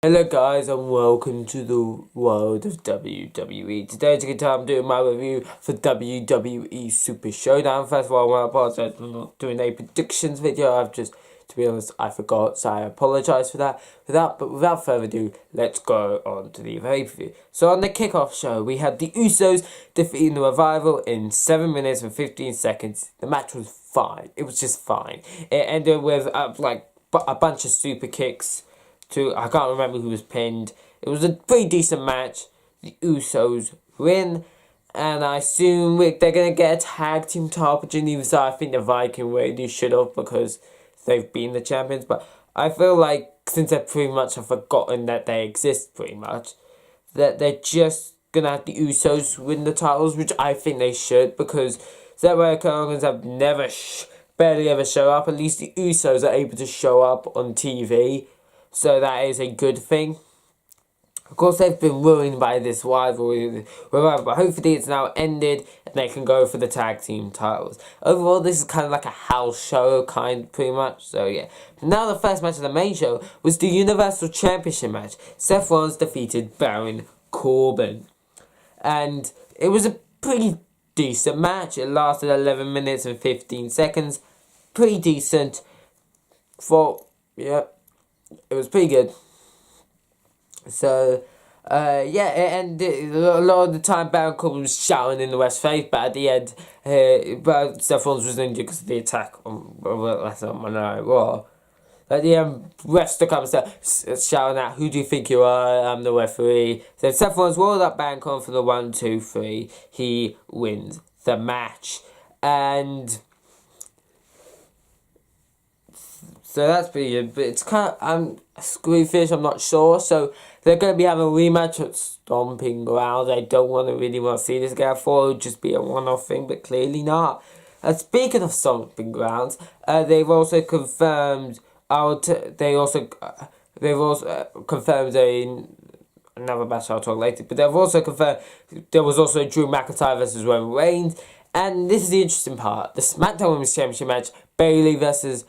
Hello guys and welcome to the world of WWE. Today is a good time doing my review for WWE Super Showdown. First of all, I want to apologize for not doing a predictions video. To be honest, I forgot, so I apologize for that. But without further ado, let's go on to the Reveiw. So on the kickoff show, we had the Usos defeating the Revival in 7 minutes and 15 seconds. The match was fine. It was just fine. It ended with a bunch of super kicks. I can't remember who was pinned. It was a pretty decent match. The Usos win, and I assume they're going to get a tag team title opportunity. Even so, I think the Viking really should have because they've been the champions. But I feel like since they pretty much have forgotten that they exist pretty much, that they're just going to have the Usos win the titles, which I think they should because that way Americans have barely ever show up. At least the Usos are able to show up on TV. So that is a good thing. Of course, they've been ruined by this rivalry, but hopefully it's now ended and they can go for the tag team titles. Overall, this is kind of like a house show, pretty much. So yeah. Now the first match of the main show was the Universal Championship match. Seth Rollins defeated Baron Corbin, and it was a pretty decent match. It lasted 11 minutes and 15 seconds. Pretty decent. It was pretty good. So, and a lot of the time Baron Corbin was shouting in the West face, but at the end, but Seth Rollins was injured because of the attack on Monday Night Raw. At the end, refs stuck up and started shouting out, "Who do you think you are? I'm the referee." So Seth Rollins rolled up Baron Corbin for the 1, 2, 3. He wins the match. And so that's pretty good, but it's kind of, Screwfish, I'm not sure, so they're going to be having a rematch at Stomping Grounds. I don't really want to see this guy. I thought it would just be a one-off thing, but clearly not. Speaking of Stomping Grounds, they've also confirmed, confirmed another match I'll talk later, but they've also confirmed there was also Drew McIntyre versus Roman Reigns, and this is the interesting part. The SmackDown Women's Championship match, Bayley versus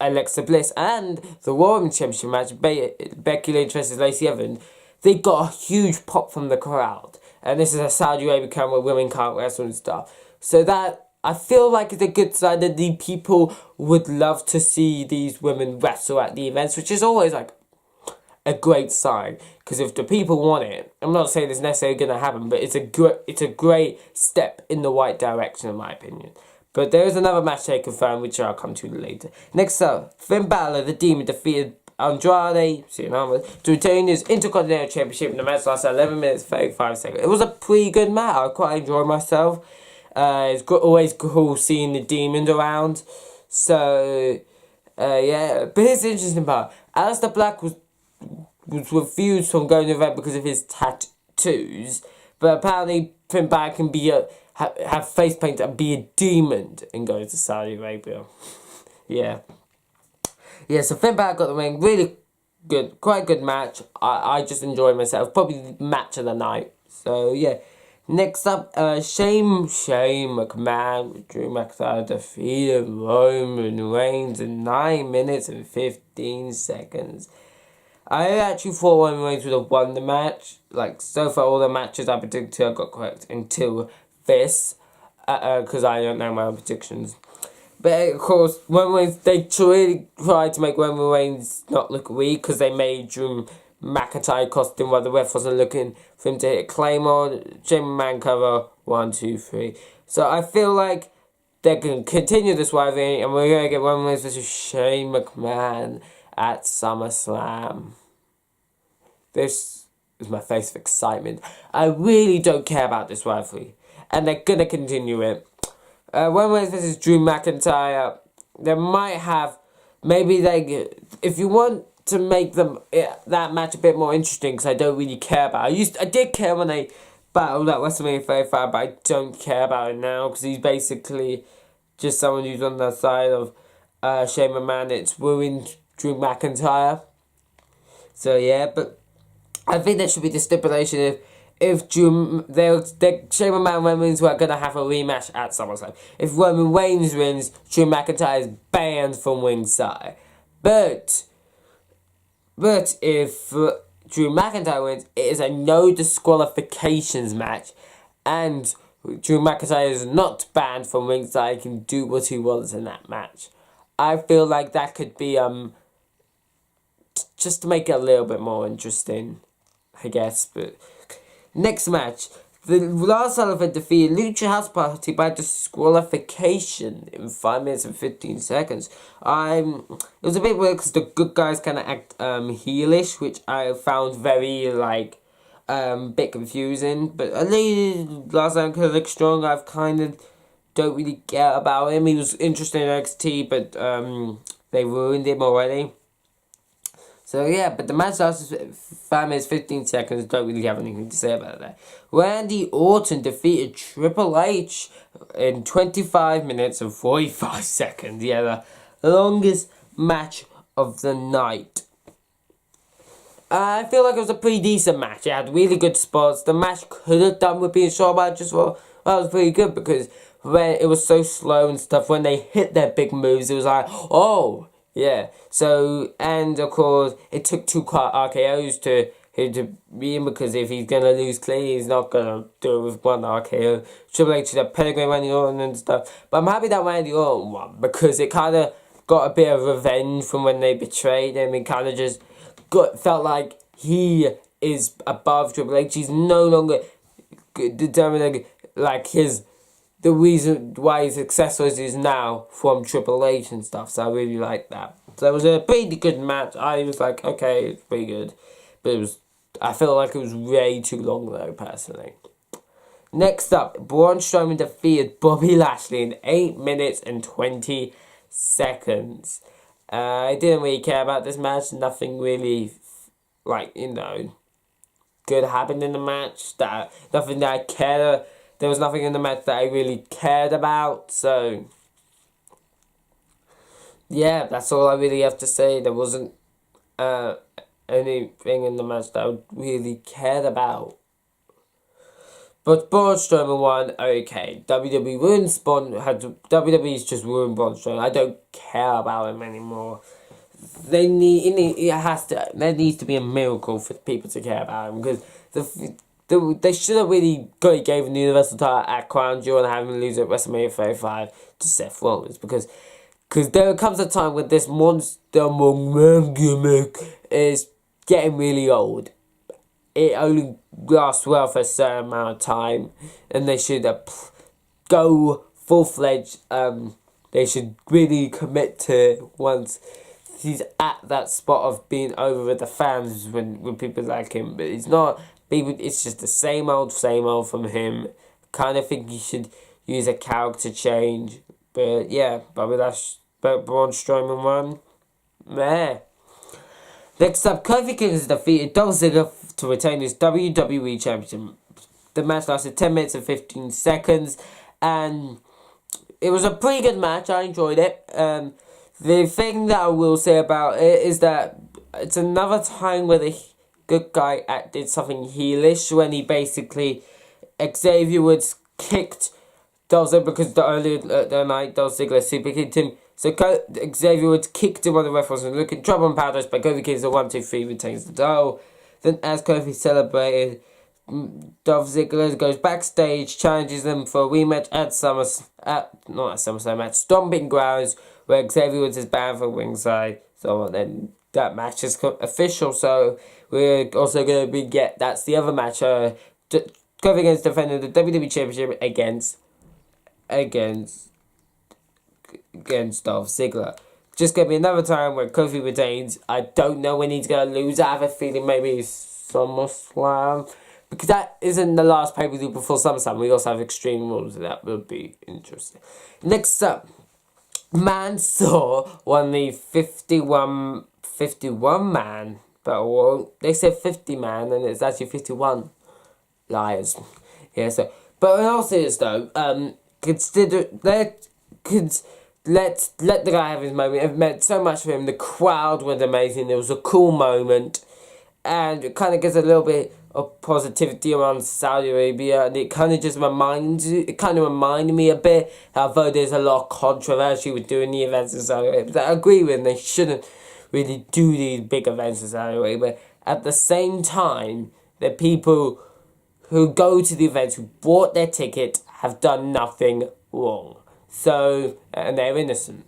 Alexa Bliss, and the Raw Women's Championship match, Becky Lynch versus Lacey Evans, they got a huge pop from the crowd. And this is a Saudi Arabia camp where women can't wrestle and stuff. So that, I feel like it's a good sign that the people would love to see these women wrestle at the events, which is always like a great sign. Because if the people want it, I'm not saying it's necessarily going to happen, but it's a great step in the right direction in my opinion. But there is another match they confirmed, which I'll come to later. Next up, Finn Balor, the Demon, defeated Andrade to retain his Intercontinental Championship in the match lasted 11 minutes 35 seconds. It was a pretty good match. I quite enjoyed myself. It's always cool seeing the Demons around. So, yeah. But here's the interesting part. Aleister Black was refused from going to the event because of his tattoos. But apparently Finn Balor can be have face paint and be a demon and go to Saudi Arabia. Yeah, so Finn Balor got the ring. Really good, quite a good match. I just enjoyed myself. Probably the match of the night. So, yeah. Next up, Shane McMahon with Drew McIntyre defeated Roman Reigns in 9 minutes and 15 seconds. I actually thought Roman Reigns would have won the match. Like, so far all the matches I predicted I got correct until this, because I don't know my own predictions. But of course, they really tried to make Roman Reigns not look weak because they made Drew McIntyre cost him while the ref wasn't looking for him to hit a Claymore. Shane McMahon cover 1, 2, 3. So I feel like they can continue this rivalry and we're going to get Roman Reigns versus Shane McMahon at SummerSlam. This is my face of excitement. I really don't care about this rivalry. And they're going to continue it. Roman Reigns versus Drew McIntyre, they might have, if you want to make that match a bit more interesting, because I don't really care about it. I did care when they battled at WrestleMania 35, but I don't care about it now, because he's basically just someone who's on the side of Shane McMahon. It's ruined Drew McIntyre. So yeah, but I think there should be the stipulation if Shane McMahon and Roman Reigns were going to have a rematch at SummerSlam. If Roman Reigns wins, Drew McIntyre is banned from ringside. But But if Drew McIntyre wins, it is a no disqualifications match, and Drew McIntyre is not banned from ringside. He can do what he wants in that match. I feel like that could be just to make it a little bit more interesting, I guess. But next match, the Lars Sullivan defeated Lucha House Party by disqualification in 5 minutes and 15 seconds. It was a bit weird because the good guys kind of act heelish, which I found very bit confusing. But at least Lars Sullivan could look strong. I've kind of don't really care about him. He was interesting in NXT, but they ruined him already. So yeah, but the match lasted 5 minutes, 15 seconds. Don't really have anything to say about that. Randy Orton defeated Triple H in 25 minutes and 45 seconds. Yeah, the longest match of the night. I feel like it was a pretty decent match. It had really good spots. The match could have done with being short, but I just thought that was pretty good because when it was so slow and stuff, when they hit their big moves, it was like, oh, yeah. So, and of course, it took 2 RKOs to be in, because if he's going to lose clean, he's not going to do it with 1 RKO. Triple H did a pedigree Randy Orton and stuff. But I'm happy that Randy Orton won, because it kind of got a bit of revenge from when they betrayed him. It kind of just felt like he is above Triple H. He's no longer determining the reason why he's successful as he is now from Triple H and stuff. So I really like that. So it was a pretty good match. I was like, okay, it's pretty good. But I felt like it was way too long though, personally. Next up, Braun Strowman defeated Bobby Lashley in 8 minutes and 20 seconds. I didn't really care about this match. Nothing really, good happened in the match. Nothing that I cared. There was nothing in the match that I really cared about. So, yeah, that's all I really have to say. There wasn't anything in the match that I really cared about. But Braun Strowman won. Okay, WWE's just ruined Braun Strowman. I don't care about him anymore. There needs to be a miracle for people to care about him, because they should have really gave him the Universal title at Crown Jewel and have him lose at WrestleMania 35 to Seth Rollins, because there comes a time when this Monster Among Men gimmick is getting really old. It only lasts well for a certain amount of time, and they should go full-fledged. They should really commit to once he's at that spot of being over with the fans when people like him. But it's not. It's just the same old from him. Kind of think you should use a character change. But yeah, Braun Strowman won. Meh. Next up, Kofi Kingston defeated Dolph Ziggler to retain his WWE Championship. The match lasted 10 minutes and 15 seconds. And it was a pretty good match. I enjoyed it. The thing that I will say about it is that it's another time where the good guy did something heelish, when he basically, Xavier Woods kicked Dolph Ziggler, because earlier the night Dolph Ziggler super kicked him. So Xavier Woods kicked him on the ref, wasn't looking, trouble in paradise, but Kofi Kingston 1, 2, 3 retains the title. Then as Kofi celebrated, Dolph Ziggler goes backstage, challenges them for a rematch at Stomping Grounds, where Xavier Woods is banned from ringside. So then that match is official. So we're also going to that's the other match. Kofi Kingston defending the WWE Championship against Dolph Ziggler. Just going to be another time where Kofi retains. I don't know when he's going to lose. I have a feeling maybe SummerSlam, because that isn't the last pay-per-view before SummerSlam. We also have Extreme Rules, and that would be interesting. Next up, Mansoor won the 51 man battle royal. They said 50 man, and it's actually 51. Liars. Yeah, so, but in all seriousness though, let the guy have his moment. It meant so much for him. The crowd was amazing. It was a cool moment, and it kind of gives a little bit of positivity around Saudi Arabia, and it kind of reminded me a bit, although there's a lot of controversy with doing the events in Saudi Arabia, that I agree with, and they shouldn't really do these big events in Saudi Arabia. At the same time, the people who go to the events, who bought their ticket, have done nothing wrong. So, and they're innocent.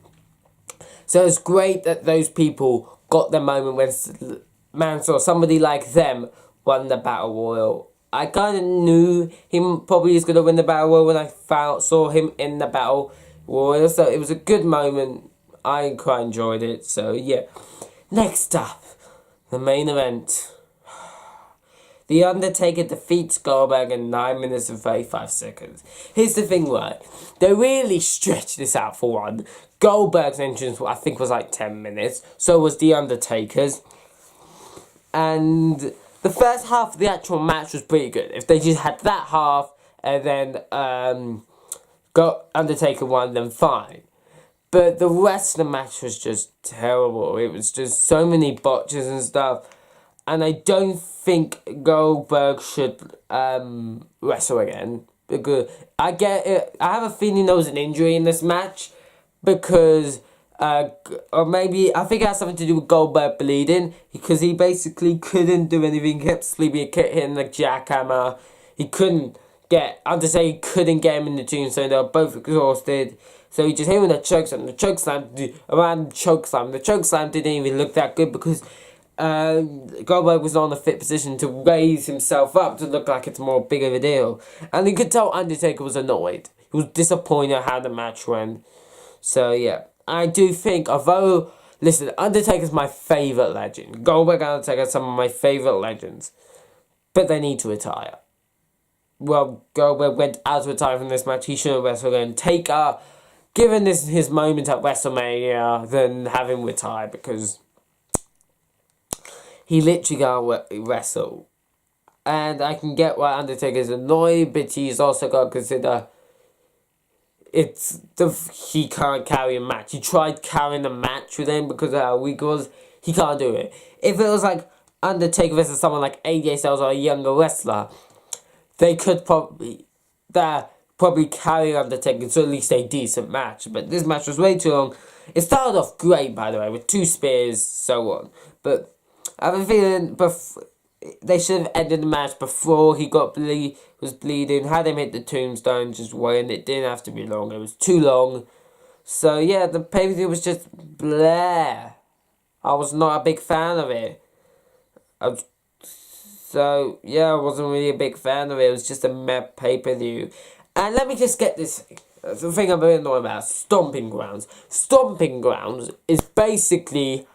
So it's great that those people got their moment when Mansoor, somebody like them, won the Battle Royal. I kind of knew him probably was going to win the Battle Royal when I saw him in the Battle Royal. So it was a good moment. I quite enjoyed it. So yeah. Next up, the main event. The Undertaker defeats Goldberg in 9 minutes and 35 seconds. Here's the thing, right? They really stretched this out for one. Goldberg's entrance, I think, was like 10 minutes. So was The Undertaker's. And the first half of the actual match was pretty good. If they just had that half and then Undertaker won, then fine. But the rest of the match was just terrible. It was just so many botches and stuff. And I don't think Goldberg should wrestle again. Because I get it. I have a feeling there was an injury in this match. Because, or maybe, I think it has something to do with Goldberg bleeding. Because he basically couldn't do anything. He kept sleeping, he kept hitting the jackhammer. He couldn't get, he couldn't get him in the tombstone. They were both exhausted. So he just hit him with a chokeslam. The chokeslam. The chokeslam didn't even look that good because Goldberg was not in a fit position to raise himself up to look like it's more big of a deal. And you could tell Undertaker was annoyed. He was disappointed how the match went. So yeah, I do think, although, listen, Undertaker's my favourite legend. Goldberg and Undertaker are some of my favourite legends. But they need to retire. Well, Goldberg went out to retire from this match. He shouldn't wrestle again. Given this his moment at WrestleMania, then have him retire because he literally can't wrestle. And I can get why Undertaker's annoyed, but he's also got to consider he can't carry a match. He tried carrying a match with him because of how weak he was. He can't do it. If it was like Undertaker versus someone like AJ Styles or a younger wrestler, they could probably carry Undertaker to at least a decent match. But this match was way too long. It started off great, by the way, with 2 spears, so on. But I have a feeling they should have ended the match before he was bleeding. Had him hit the tombstone, just win. It didn't have to be long. It was too long. So yeah, the pay-per-view was just blah. I was not a big fan of it. So yeah, I wasn't really a big fan of it. It was just a meh pay-per-view. And let me just get this. The thing I'm very annoyed about, Stomping Grounds. Stomping Grounds is basically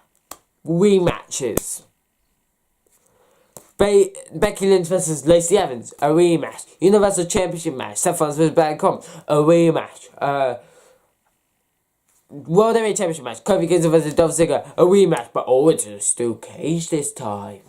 rematches. Becky Lynch versus Lacey Evans, a rematch. Universal Championship match. Seth Rollins versus Baron Corbin, a rematch. World Heavyweight Championship match. Kofi Kingston versus Dolph Ziggler, a rematch. But it's a steel cage this time.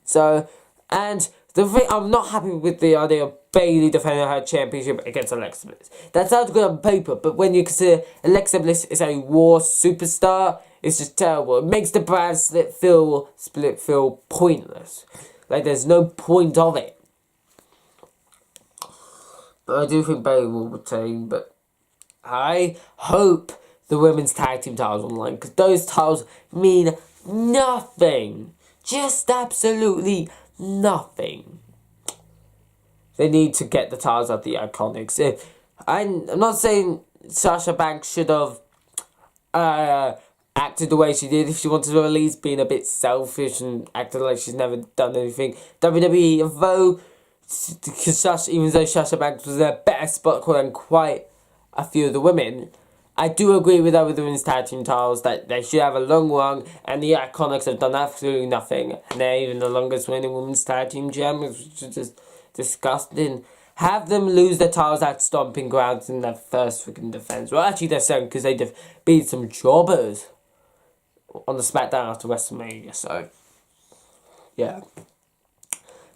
So, and the thing, I'm not happy with the idea of Bayley defending her championship against Alexa Bliss. That sounds good on paper, but when you consider Alexa Bliss is a war superstar, it's just terrible. It makes the brand split feel pointless. Like there's no point of it. But I do think Bayley will retain, but I hope the women's tag team titles online, because those titles mean nothing. Just absolutely nothing. They need to get the titles of the Iconics. I'm not saying Sasha Banks should have acted the way she did if she wanted to release, being a bit selfish and acting like she's never done anything. WWE, even though Sasha Banks was a better spot than quite a few of the women, I do agree with her with the women's tag team titles that they should have a long run, and the Iconics have done absolutely nothing, and they're even the longest winning women's tag team champions, which is just disgusting. Have them lose their titles at Stomping Grounds in their first freaking defense. Well, actually, they're second because they beat some jobbers on the SmackDown after WrestleMania. So, yeah.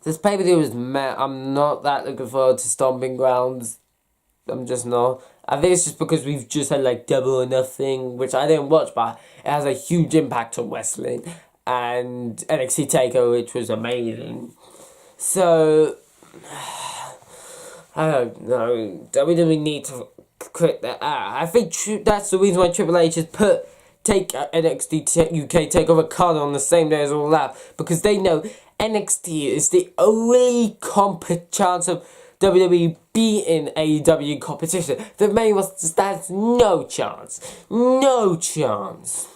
This pay-per-view was meh. I'm not that looking forward to Stomping Grounds. I'm just not. I think it's just because we've just had like Double or Nothing, which I didn't watch, but it has a huge impact on wrestling. And NXT TakeOver, which was amazing. So, I don't know. WWE need to quit that out. I think that's the reason why Triple H has put take NXT UK Takeover card on the same day as All Out, because they know NXT is the only chance of WWE beating AEW competition. The main roster stands no chance. No chance.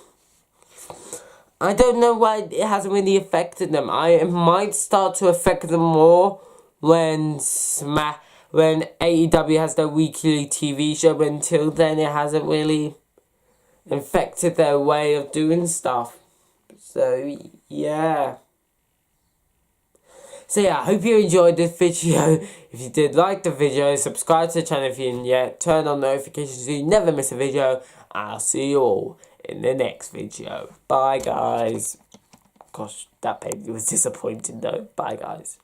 I don't know why it hasn't really affected them. It might start to affect them more when AEW has their weekly TV show, but until then it hasn't really affected their way of doing stuff. So, yeah. So yeah, I hope you enjoyed this video. If you did like the video, subscribe to the channel if you didn't yet. Turn on notifications so you never miss a video. I'll see you all in the next video. Bye guys. Gosh, that baby was disappointing though. Bye guys.